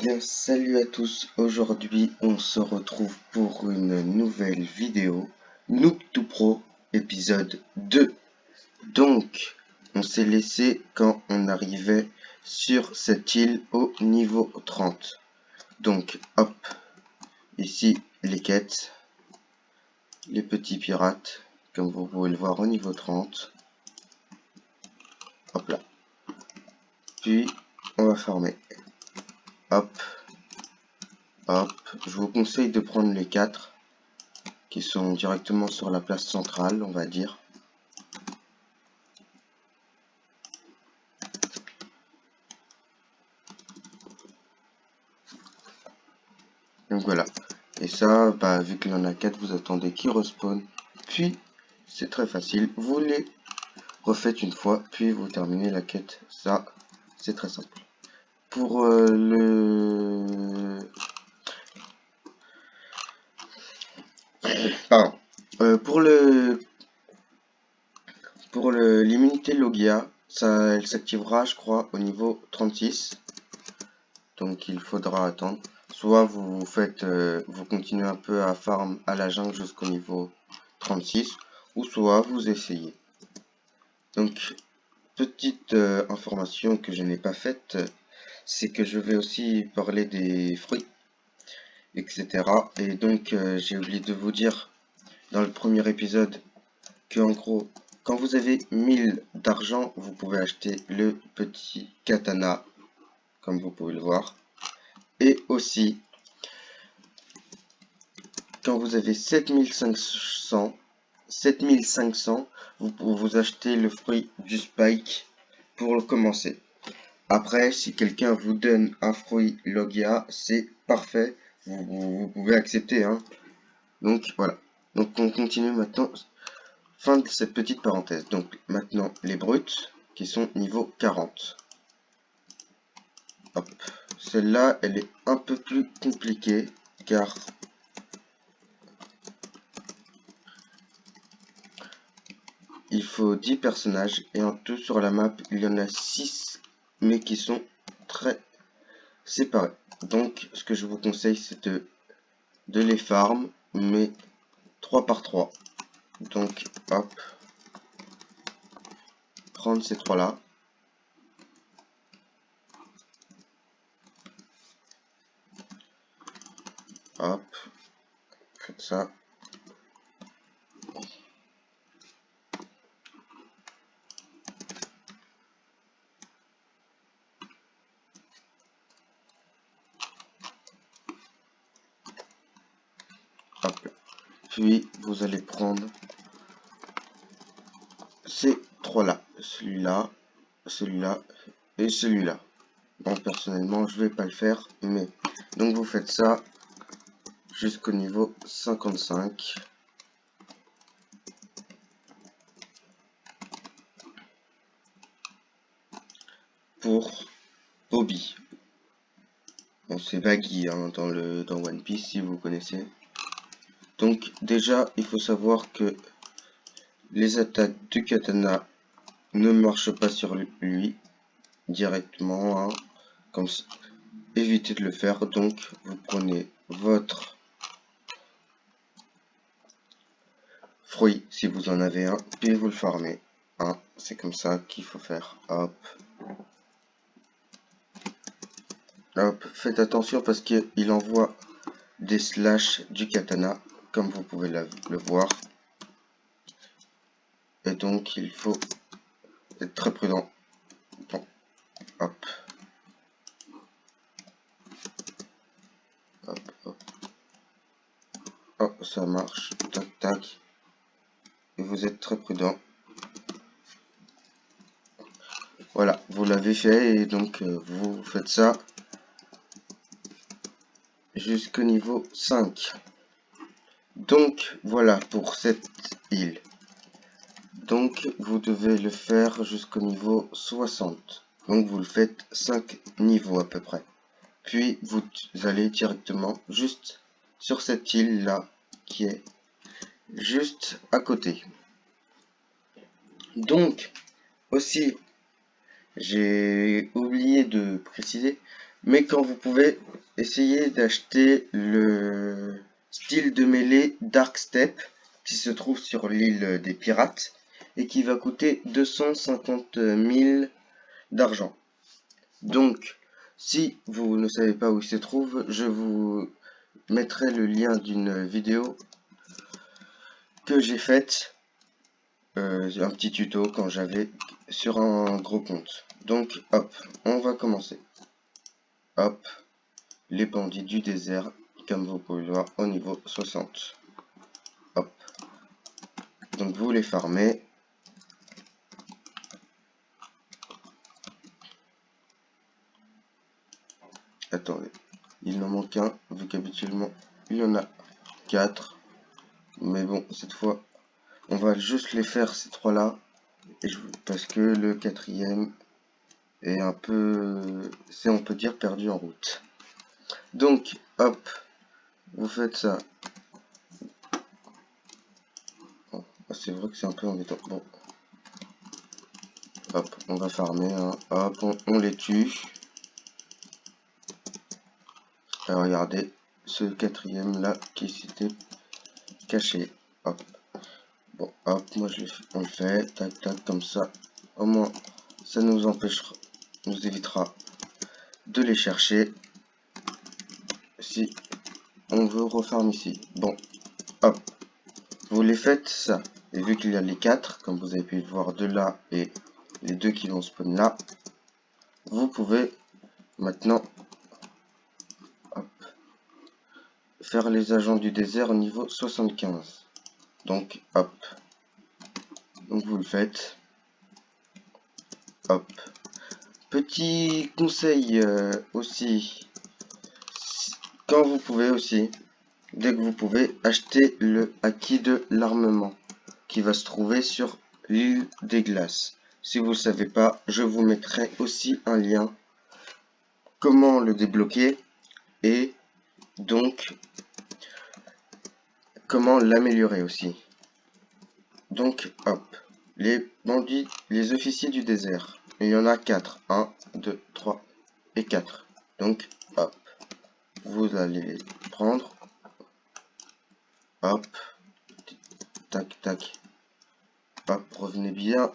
Bien, salut à tous, aujourd'hui on se retrouve pour une nouvelle vidéo, Noob to Pro, épisode 2. Donc, on s'est laissé quand on arrivait sur cette île au niveau 30. Donc, hop, ici les quêtes, les petits pirates, comme vous pouvez le voir au niveau 30. Hop là. Puis, on va farmer. Hop. Hop, je vous conseille de prendre les 4 qui sont directement sur la place centrale, on va dire. Donc voilà. Et ça, vu qu'il y en a 4, vous attendez qu'ils respawn. Puis, c'est très facile. Vous les refaites une fois, puis vous terminez la quête. Ça, c'est très simple. Pour Pardon. Pour l'immunité Logia, ça, elle s'activera, je crois, au niveau 36. Donc il faudra attendre. Soit vous faites, vous continuez un peu à farm à la jungle jusqu'au niveau 36, ou soit vous essayez. Donc petite information que je n'ai pas faite, c'est que je vais aussi parler des fruits, etc. Et donc j'ai oublié de vous dire dans le premier épisode que en gros, quand vous avez 1000 d'argent, vous pouvez acheter le petit katana, comme vous pouvez le voir. Et aussi, quand vous avez 7500, vous achetez le fruit du spike pour le commencer. Après, si quelqu'un vous donne un fruit Logia, c'est parfait. Vous pouvez accepter, hein. Donc voilà. Donc on continue maintenant. Fin de cette petite parenthèse. Donc maintenant les brutes qui sont niveau 40. Hop. Celle-là, elle est un peu plus compliquée car il faut 10 personnages et en tout sur la map, il y en a 6 mais qui sont très séparés. Donc ce que je vous conseille, c'est de les farm, mais 3 par 3. Donc hop, prendre ces 3 là. Hop, faites ça. Hop. Puis vous allez prendre ces 3 là. Celui-là, celui-là et celui-là. Bon, personnellement, je vais pas le faire, mais donc vous faites ça jusqu'au niveau 55. Pour Bobby. Bon, c'est Baggy hein, dans One Piece si vous connaissez. Donc déjà, il faut savoir que les attaques du katana ne marchent pas sur lui directement. Hein, comme ça. Évitez de le faire. Donc vous prenez votre fruit si vous en avez un, puis vous le farmez. Hein, c'est comme ça qu'il faut faire. Hop. Hop, faites attention parce qu'il envoie des slash du katana, comme vous pouvez le voir. Et donc, il faut être très prudent. Bon, hop. Hop, hop. Oh, ça marche. Tac, tac. Et vous êtes très prudent. Voilà, vous l'avez fait et donc vous faites ça jusqu'au niveau 5. Donc, voilà pour cette île. Donc, vous devez le faire jusqu'au niveau 60. Donc, vous le faites 5 niveaux à peu près. Puis, vous allez directement juste sur cette île-là, qui est juste à côté. Donc, aussi, j'ai oublié de préciser, Mais quand vous pouvez essayer d'acheter le style de mêlée Dark Step qui se trouve sur l'île des pirates et qui va coûter 250 000 d'argent. Donc, si vous ne savez pas où il se trouve, je vous mettrai le lien d'une vidéo que j'ai faite, un petit tuto quand j'avais sur un gros compte. Donc, hop, on va commencer. Hop, les bandits du désert, comme vous pouvez le voir, au niveau 60. Hop. Donc vous les farmez. Attendez, il en manque un, vu qu'habituellement il y en a 4. Mais bon, cette fois, on va juste les faire ces 3-là. Parce que le 4e est un peu, c'est on peut dire perdu en route. Donc, hop, vous faites ça. Bon, c'est vrai que c'est un peu embêtant. Bon, hop, on va farmer, hein. Hop, on les tue. Alors, regardez, ce 4e là qui s'était caché. Hop. Bon, hop, moi on le fait, tac, tac, comme ça. Au moins, ça nous empêchera, nous évitera de les chercher si on veut refarm ici. Bon, hop, vous les faites ça. Et vu qu'il y a les 4, comme vous avez pu le voir de là et les 2 qui vont spawn là, vous pouvez maintenant hop, faire les agents du désert au niveau 75. Donc, hop. Donc vous le faites. Hop. Petit conseil aussi, quand vous pouvez aussi, dès que vous pouvez, acheter le acquis de l'armement qui va se trouver sur l'île des glaces. Si vous ne le savez pas, je vous mettrai aussi un lien comment le débloquer et donc comment l'améliorer aussi. Donc hop, les bandits, les officiers du désert, il y en a 4, 1, 2, 3 et 4. Donc hop, vous allez les prendre, hop, tac tac, hop, revenez bien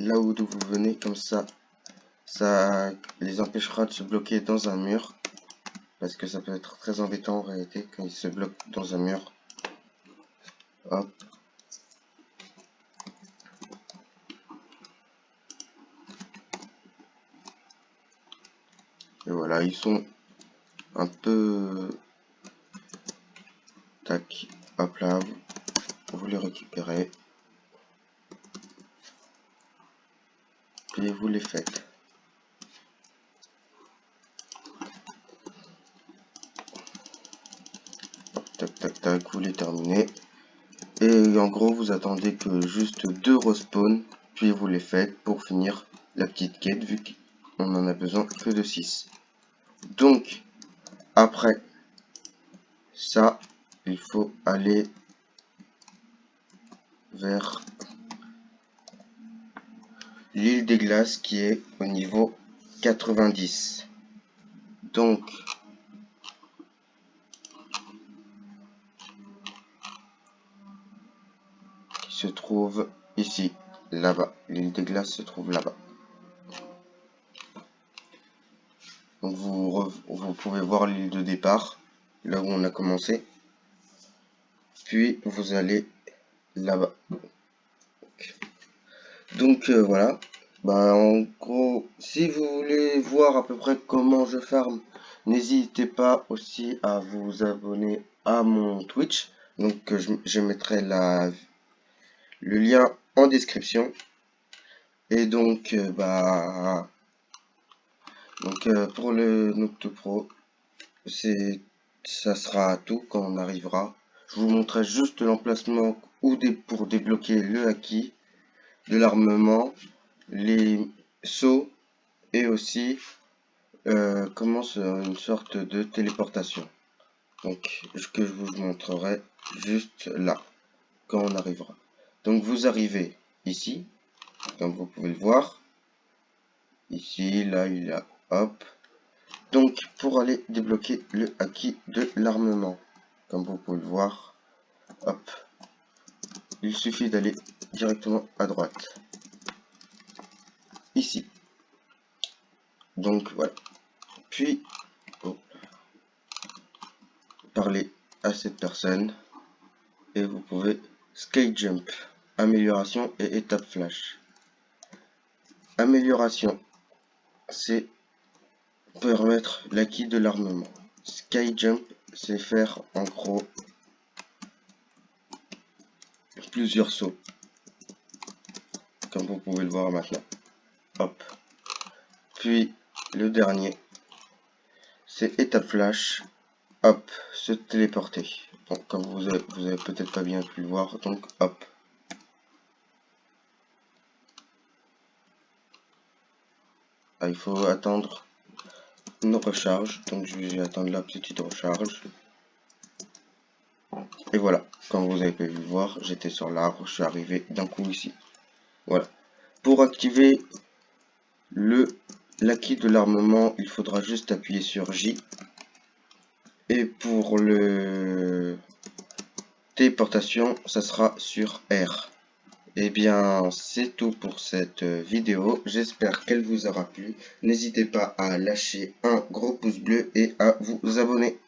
là où vous venez, comme ça les empêchera de se bloquer dans un mur, parce que ça peut être très embêtant en réalité quand ils se bloquent dans un mur. Hop. Et voilà, ils sont un peu... Tac, hop là, vous les récupérez. Et vous les faites. Tac, tac, tac, vous les terminez. Et en gros, vous attendez que juste 2 respawn, puis vous les faites pour finir la petite quête, vu qu'on en a besoin que de 6. Donc, après ça, il faut aller vers l'île des glaces qui est au niveau 90. Donc, qui se trouve ici, là-bas. L'île des glaces se trouve là-bas. Donc vous pouvez voir l'île de départ, là où on a commencé. Puis vous allez là-bas. Donc voilà. Bah en gros, si vous voulez voir à peu près comment je farm, n'hésitez pas aussi à vous abonner à mon Twitch. Donc je mettrai le lien en description. Et donc pour le Nocto Pro, ça sera tout quand on arrivera. Je vous montrerai juste l'emplacement pour débloquer le acquis de l'armement, les sauts et aussi une sorte de téléportation. Donc que je vous montrerai juste là quand on arrivera. Donc vous arrivez ici, comme vous pouvez le voir. Ici, là, il y a hop. Donc, pour aller débloquer le acquis de l'armement, comme vous pouvez le voir, hop, il suffit d'aller directement à droite, ici. Donc, voilà. Puis, parler à cette personne et vous pouvez Skate Jump, amélioration et étape flash. Amélioration, c'est permettre l'acquis de l'armement. Sky Jump, c'est faire en gros plusieurs sauts, comme vous pouvez le voir maintenant. Hop. Puis le dernier, c'est étape flash. Hop, se téléporter. Bon, comme vous avez peut-être pas bien pu le voir, donc hop. Ah, il faut attendre une recharge, donc je vais attendre la petite recharge. Et voilà, comme vous avez pu le voir, j'étais sur l'arbre, je suis arrivé d'un coup ici. Voilà. Pour activer l'acquis de l'armement, il faudra juste appuyer sur J. Et pour le téléportation, ça sera sur R. Et bien, c'est tout pour cette vidéo. J'espère qu'elle vous aura plu. N'hésitez pas à lâcher un gros pouce bleu et à vous abonner.